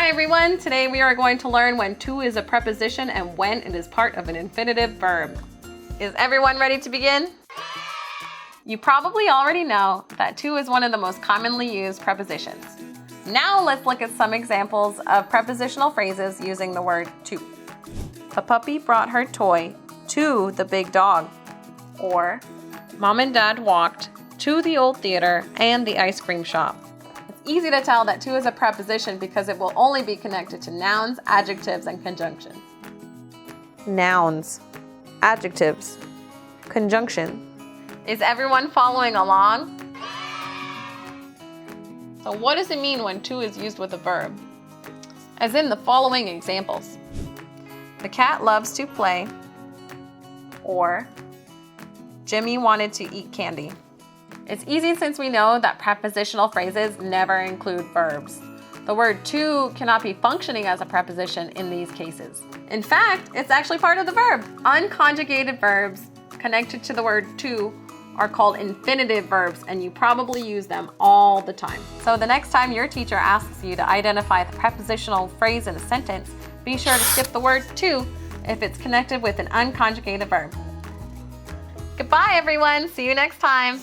Hi everyone, today we are going to learn when to is a preposition and when it is part of an infinitive verb. Is everyone ready to begin? You probably already know that to is one of the most commonly used prepositions. Now let's look at some examples of prepositional phrases using the word to. The puppy brought her toy to the big dog. Or, Mom and Dad walked to the old theater and the ice cream shop. It's easy to tell that to is a preposition because it will only be connected to nouns, adjectives, and conjunctions. Nouns, adjectives, conjunction. Is everyone following along? So what does it mean when to is used with a verb? As in the following examples. The cat loves to play. Or, Jimmy wanted to eat candy. It's easy since we know that prepositional phrases never include verbs. The word to cannot be functioning as a preposition in these cases. In fact, it's actually part of the verb. Unconjugated verbs connected to the word to are called infinitive verbs, and you probably use them all the time. So the next time your teacher asks you to identify the prepositional phrase in a sentence, be sure to skip the word to if it's connected with an unconjugated verb. Goodbye everyone, see you next time.